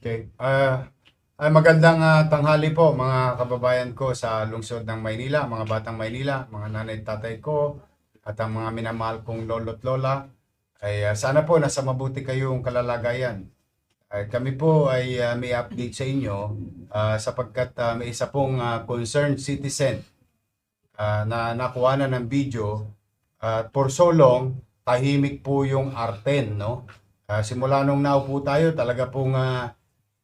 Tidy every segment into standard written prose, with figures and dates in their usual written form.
Okay. Magandang tanghali po mga kababayan ko sa lungsod ng Maynila, mga batang Maynila, mga nanay at tatay ko, at ang mga minamahal kong lolo't lola. Sana po nasa mabuti kayong kalalagayan. Kami po ay may update sa inyo sapagkat may isa pong concerned citizen na nakuha na ng video at for so long, tahimik po yung Arten, no? Simula nung naupo tayo, talaga pong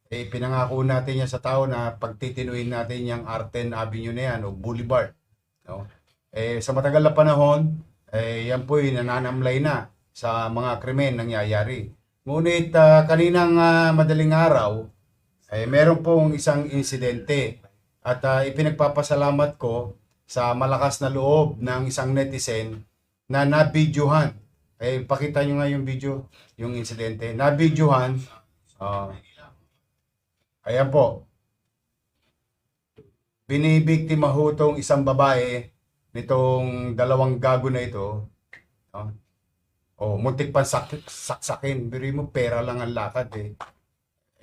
pinangako natin yan sa tao na pagtitinuin natin yung Arten Avenue na yan o Boulevard. No? Sa matagal na panahon, yan po ay nananamlay na sa mga krimen nangyayari. Ngunit kaninang madaling araw, meron pong isang insidente at ipinagpapasalamat ko sa malakas na loob ng isang netizen na nabidyohan. Pakita nyo nga yung video, yung insidente. Nabidyohan, uh, ayan po, binibiktima ho tong isang babae nitong dalawang gago na ito. No? Muntik pa saksakin. Biri mo, pera lang ang lakad eh.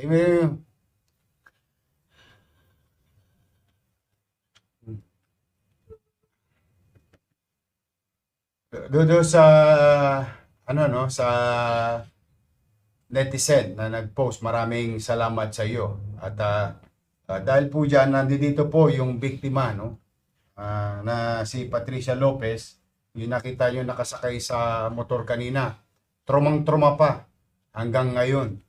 Eh, doon sa ano no sa netizen na nag-post, maraming salamat sa iyo. At dahil po diyan nandito po yung biktima no na si Patricia Lopez, yung nakita niyo nakasakay sa motor kanina. Trumang-truma pa hanggang ngayon.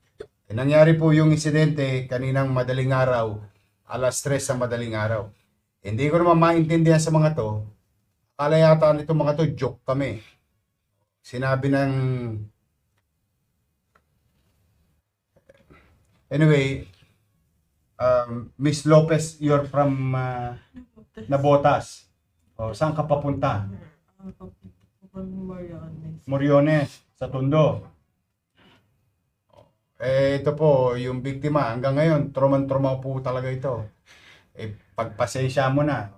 Nangyari po yung insidente kaninang madaling araw, alas 3 sa madaling araw. Hindi ko naman maintindihan sa mga to. Akala yata nito mga to, joke kami. Sinabi ng... Anyway, Miss Lopez, you're from Nabotas. Saan ka papunta? Moriones, sa Tondo. Ito po, yung biktima, hanggang ngayon, trauma po talaga ito. Pagpasensya mo na.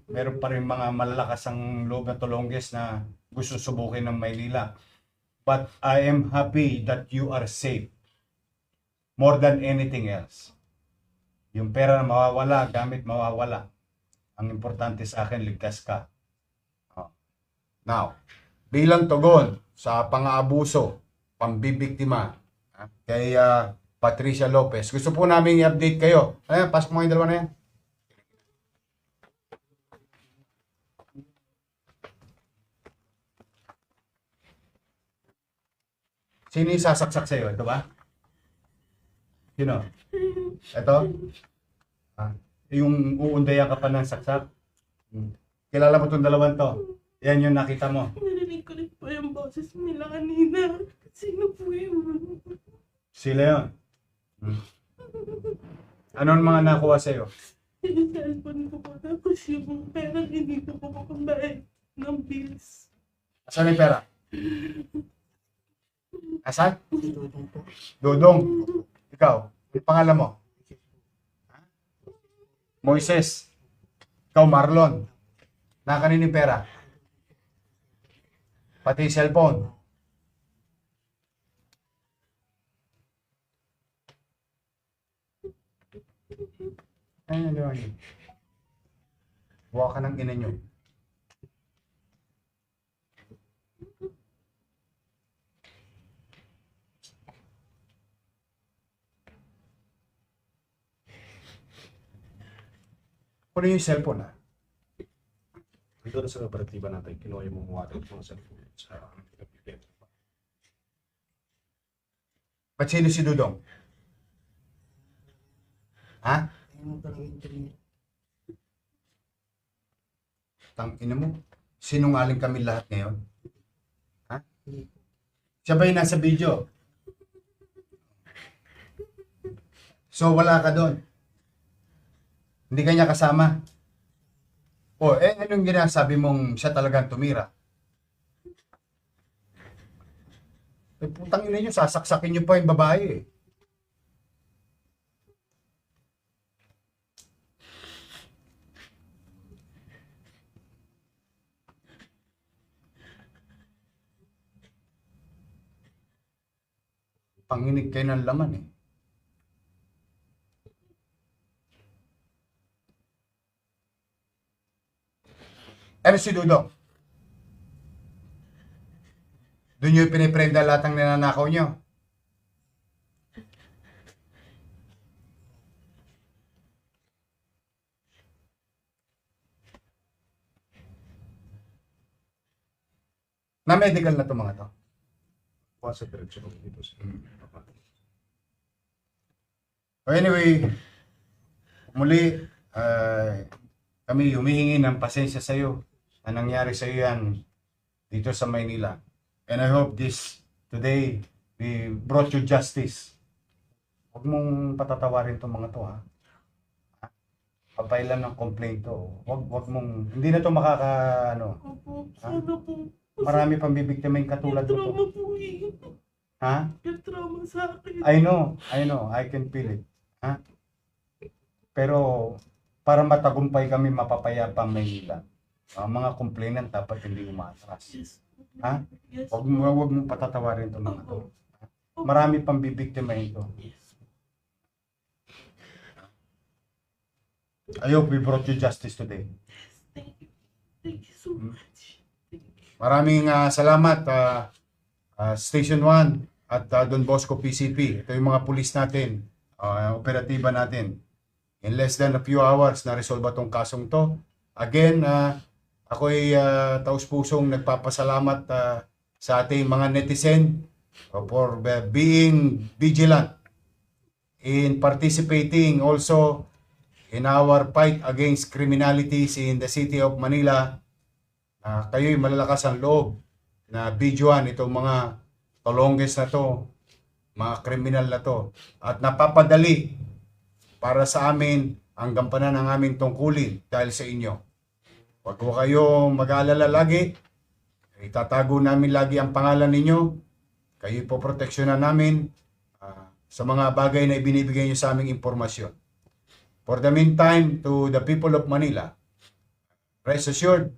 Meron pa rin mga malalakas ang loob na tulongges na gusto subukin ng Maynila. But I am happy that you are safe. More than anything else. Yung pera na mawawala, gamit mawawala. Ang importante sa akin, ligtas ka. Now, bilang tugon sa pang-aabuso, pambibiktima, kay Patricia Lopez, gusto po namin i-update kayo. Ayan, pasok mo yung dalawa na yan. Sino yung sasaksak sa'yo? Ito ba? Sino? Ito? Yung uundayan ka pa ng saksak? Kilala mo itong dalawang to? Yan yung nakita mo. Narinig ko rin po yung boses nila kanina. Sino po yun? Sila yun. Ano ang mga nakuha sa'yo? Yung cellphone ko po. Tapos yung pera hindi ko po pambayad ng bills. Asan yung pera? Asan? Dodong. Ikaw, yung pangalan mo? Moises. Ikaw, Marlon. Nakanin yung pera? Pati cellphone. Ayun, ayun. Buwa ka ng ina nyo. Kunin yung cellphone ha. Dito na sa operatiba natin, kinuha yung mga water mo sa computer. Ba't sino si Dudong? Ha? Tang ina mo. Sinungaling kami lahat ngayon. Ha? Siya ba yung nasa video? So wala ka doon. Hindi ka niya kasama. Anong ginasabi mong siya talagang tumira? Putang ina nyo, sasaksakin nyo pa yung babae eh. Panginig kayo ng laman eh. Ano si Dudong? Doon nyo piniprenda lahat ng ninanakaw nyo. Na medical na to mga to. Kuha sa direksyon ng dito sa So anyway, muli, kami humihingi ng pasensya sa iyo na nangyari sa iyo yan dito sa Maynila. And I hope this today we brought you justice. Huwag mong patatawarin itong mga to, ha? Papailan ng complaint to. Huwag mong, hindi na to Opo, sana po. marami pang bibiktima yung katulad mo to. Trauma po eh. Ha? Yung trauma sa akin. I know, I can feel it. Ha? Pero para matagumpay kami mapapayapang Maynila, ang mga complainant dapat hindi umatras. Yes. Ha? Yes. Huwag mo patatawarin itong mga to. Marami pang bibiktima ito. Yes. I hope we brought you justice today. Thank you. Thank you so much. Thank you. Maraming salamat Station 1 at Don Bosco PCP. Ito yung mga pulis natin, operatiba natin. In less than a few hours na resolve itong kasong to. Again, ako'y taus-pusong nagpapasalamat sa ating mga netizen for being vigilant in participating also in our fight against criminalities in the city of Manila. Kayo'y malalakas ang loob na videoan itong mga tolongges na to, mga kriminal na to, at napapadali para sa amin ang gampanan ng aming tungkulin dahil sa inyo. Huwag ko kayong mag-aalala lagi. Itatago namin lagi ang pangalan ninyo. Kayo po proteksyonan namin sa mga bagay na ibinibigay nyo sa aming impormasyon. For the meantime, to the people of Manila, rest assured,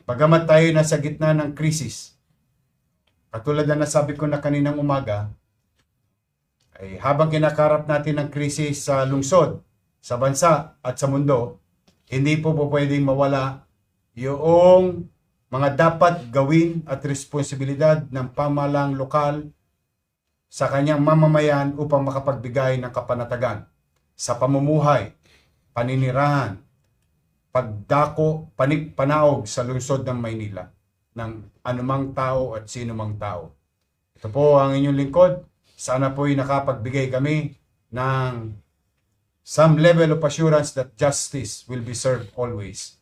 bagamat tayo nasa gitna ng krisis, katulad na nasabi ko na kaninang umaga, ay habang kinakarap natin ang krisis sa lungsod, sa bansa at sa mundo, hindi po pwedeng mawala yung mga dapat gawin at responsibilidad ng pamahalang lokal sa kanyang mamamayan upang makapagbigay ng kapanatagan sa pamumuhay, paninirahan, pagdako, panaog sa lungsod ng Maynila ng anumang tao at sino mang tao. Ito po ang inyong lingkod. Sana po'y nakapagbigay kami ng some level of assurance that justice will be served always.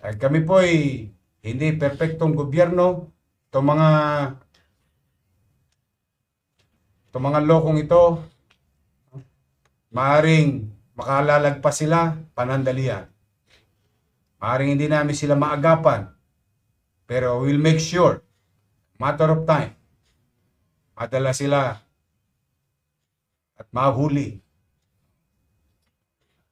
At kami po'y hindi perpektong gobyerno. Itong mga lokong ito, maaring makalalagpas sila, panandalian. Maaring hindi namin sila maagapan. Pero we'll make sure, matter of time, madala sila at mahuli.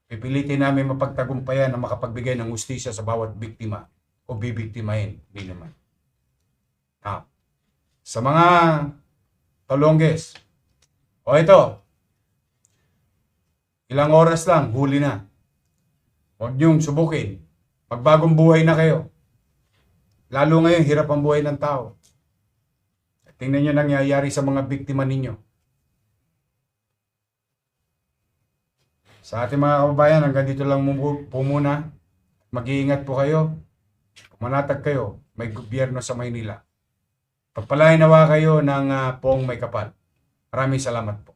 Pipilitin namin mapagtagumpayan na makapagbigay ng hustisya sa bawat biktima o bibiktimahin. Hindi naman. Sa mga tolongges, o ito, ilang oras lang, huli na. Huwag niyong subukin. Magbagong buhay na kayo. Lalo ngayon, hirap ang buhay ng tao. Tingnan niyo nangyayari sa mga biktima ninyo. Sa ating mga kababayan, hanggang dito lang po muna. Mag-iingat po kayo. Manatag kayo, may gobyerno sa Maynila. Pagpalain nawa kayo ng pong may kapal. Maraming salamat po.